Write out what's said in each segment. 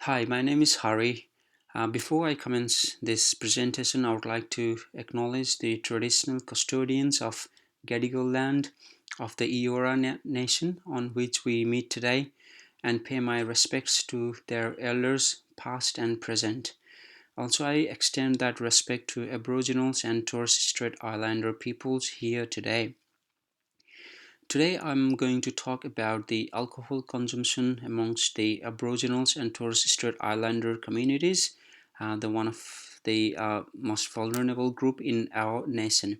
Hi, my name is Hari. Before I commence this presentation, I would like to acknowledge the traditional custodians of Gadigal land of the Eora Nation on which we meet today and pay my respects to their elders, past and present. Also, I extend that respect to Aboriginals and Torres Strait Islander peoples here today. Today I'm going to talk about the alcohol consumption amongst the Aboriginals and Torres Strait Islander communities, the one of the most vulnerable group in our nation.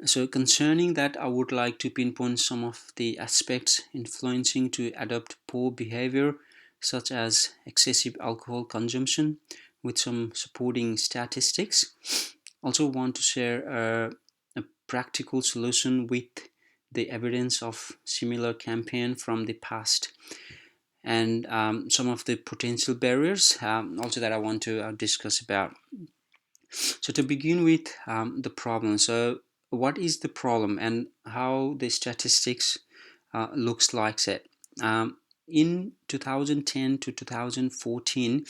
So concerning that, I would like to pinpoint some of the aspects influencing to adopt poor behavior, such as excessive alcohol consumption, with some supporting statistics. Also want to share a practical solution with the evidence of similar campaign from the past and some of the potential barriers also that I want to discuss about. So to begin with, the problem. So what is the problem and how the statistics looks like it? In 2010 to 2014,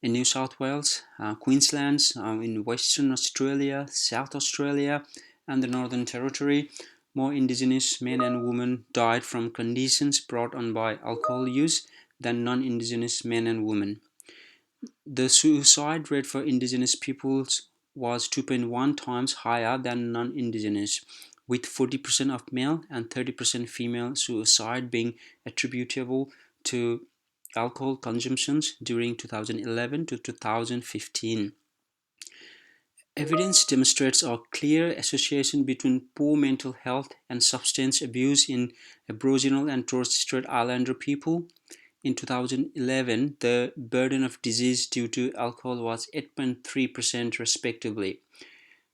in New South Wales, Queensland, in Western Australia, South Australia, and the Northern Territory, more Indigenous men and women died from conditions brought on by alcohol use than non-Indigenous men and women. The suicide rate for Indigenous peoples was 2.1 times higher than non-Indigenous, with 40% of male and 30% female suicide being attributable to alcohol consumptions during 2011 to 2015. Evidence demonstrates a clear association between poor mental health and substance abuse in Aboriginal and Torres Strait Islander people. In 2011, the burden of disease due to alcohol was 8.3% respectively,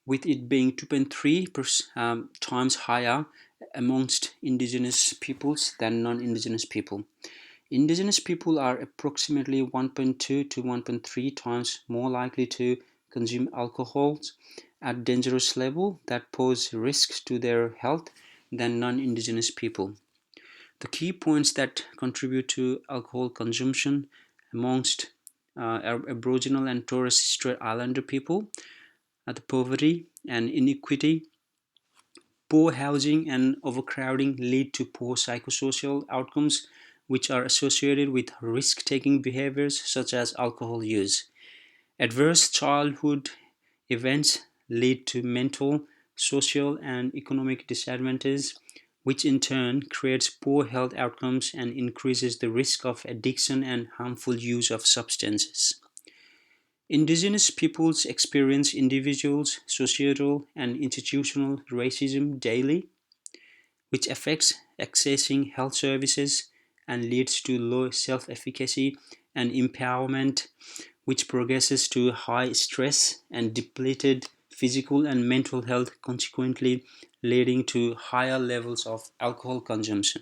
with it being 2.3 times higher amongst Indigenous peoples than non-Indigenous people. Indigenous people are approximately 1.2 to 1.3 times more likely to consume alcohols at dangerous level that pose risks to their health than non-Indigenous people. The key points that contribute to alcohol consumption amongst Aboriginal and Torres Strait Islander people are the poverty and inequity. Poor housing and overcrowding lead to poor psychosocial outcomes, which are associated with risk-taking behaviors such as alcohol use. Adverse childhood events lead to mental, social, and economic disadvantages, which in turn creates poor health outcomes and increases the risk of addiction and harmful use of substances. Indigenous peoples experience individual, societal, and institutional racism daily, which affects accessing health services and leads to low self-efficacy and empowerment, which progresses to high stress and depleted physical and mental health, consequently leading to higher levels of alcohol consumption.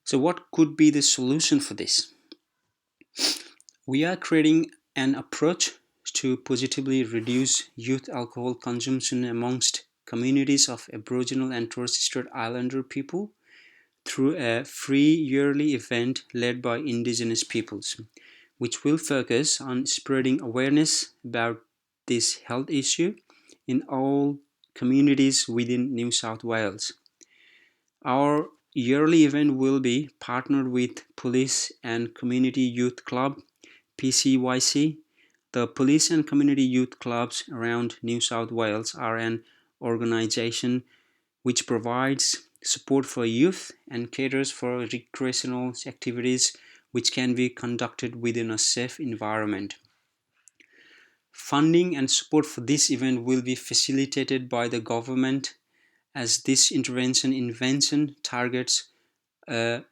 So what could be the solution for this? We are creating an approach to positively reduce youth alcohol consumption amongst communities of Aboriginal and Torres Strait Islander people through a free yearly event led by Indigenous peoples, which will focus on spreading awareness about this health issue in all communities within New South Wales. Our yearly event will be partnered with Police and Community Youth Club (PCYC). The Police and Community Youth Clubs around New South Wales are an organisation which provides support for youth and caters for recreational activities which can be conducted within a safe environment. Funding and support for this event will be facilitated by the government, as this intervention targets a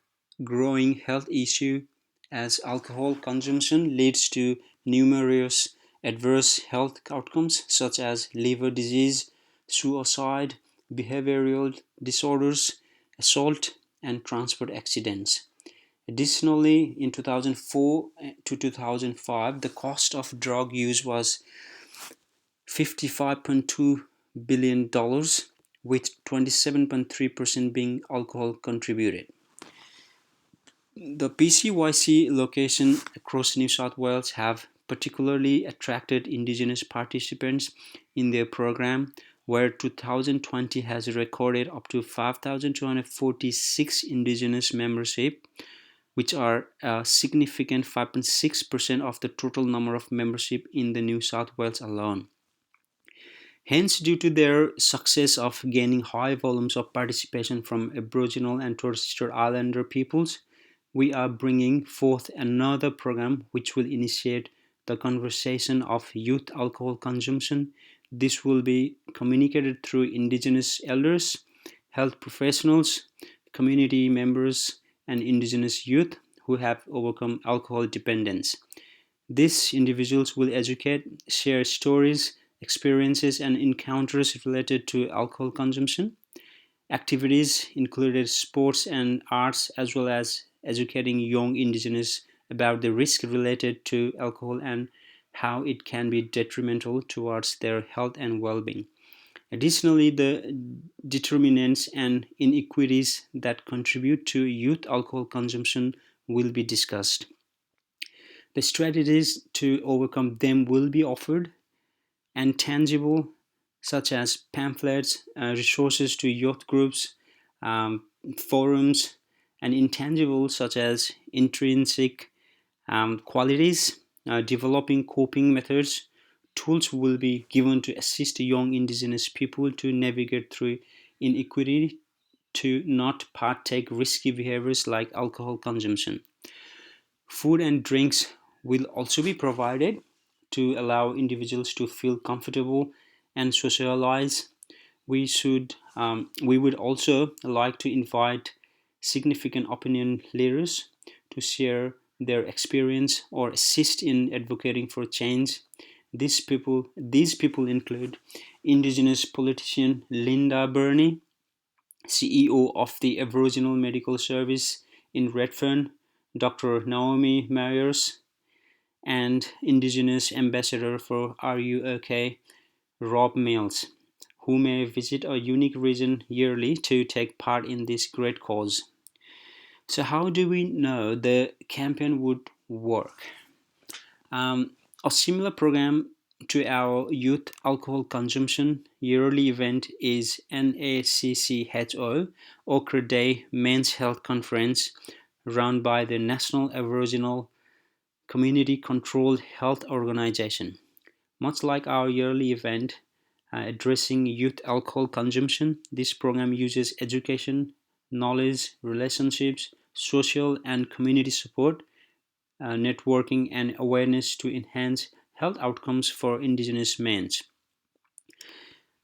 growing health issue, as alcohol consumption leads to numerous adverse health outcomes such as liver disease, suicide, behavioral disorders, assault, and transport accidents. Additionally, in 2004 to 2005, the cost of drug use was $55.2 billion, with 27.3% being alcohol contributed. The PCYC location across New South Wales have particularly attracted Indigenous participants in their program, where 2020 has recorded up to 5,246 Indigenous membership, which are a significant 5.6% of the total number of membership in the New South Wales alone. Hence, due to their success of gaining high volumes of participation from Aboriginal and Torres Strait Islander peoples, we are bringing forth another program which will initiate the conversation of youth alcohol consumption. This will be communicated through Indigenous elders, health professionals, community members, and Indigenous youth who have overcome alcohol dependence. These individuals will educate, share stories, experiences, and encounters related to alcohol consumption. Activities included sports and arts, as well as educating young Indigenous about the risk related to alcohol and how it can be detrimental towards their health and well-being. Additionally, the determinants and inequities that contribute to youth alcohol consumption will be discussed. The strategies to overcome them will be offered, and tangible, such as pamphlets, resources to youth groups, um, forums, and intangible, such as intrinsic qualities, developing coping methods. Tools will be given to assist young Indigenous people to navigate through inequity, to not partake risky behaviors like alcohol consumption. Food and drinks will also be provided to allow individuals to feel comfortable and socialize. We would also like to invite significant opinion leaders to share their experience or assist in advocating for change. These people include Indigenous politician Linda Burney, CEO of the Aboriginal Medical Service in Redfern, Dr. Naomi Myers, and Indigenous Ambassador for RUOK, Rob Mills, who may visit a unique region yearly to take part in this great cause. So, how do we know the campaign would work? A similar program to our youth alcohol consumption yearly event is NACCHO Ochre Day Men's Health Conference, run by the National Aboriginal Community Controlled Health Organization. Much like our yearly event addressing youth alcohol consumption, this program uses education, knowledge, relationships, social and community support, networking, and awareness to enhance health outcomes for Indigenous men.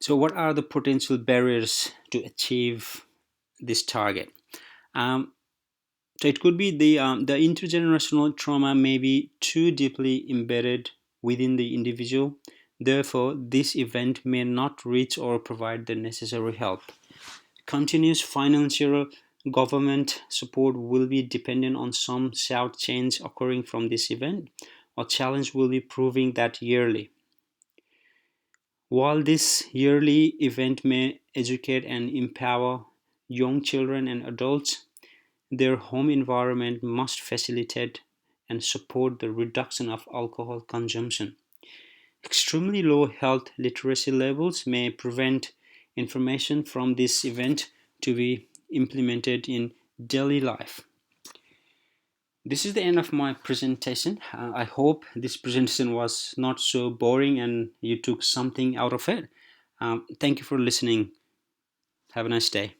So, what are the potential barriers to achieve this target? Um, so, it could be the intergenerational trauma may be too deeply embedded within the individual. Therefore, this event may not reach or provide the necessary help. Continuous financial government support will be dependent on some south change occurring from this event. A challenge will be proving that yearly. While this yearly event may educate and empower young children and adults, their home environment must facilitate and support the reduction of alcohol consumption. Extremely low health literacy levels may prevent information from this event to be implemented in daily life. This is the end of my presentation. I hope this presentation was not so boring and you took something out of it. Thank you for listening. Have a nice day.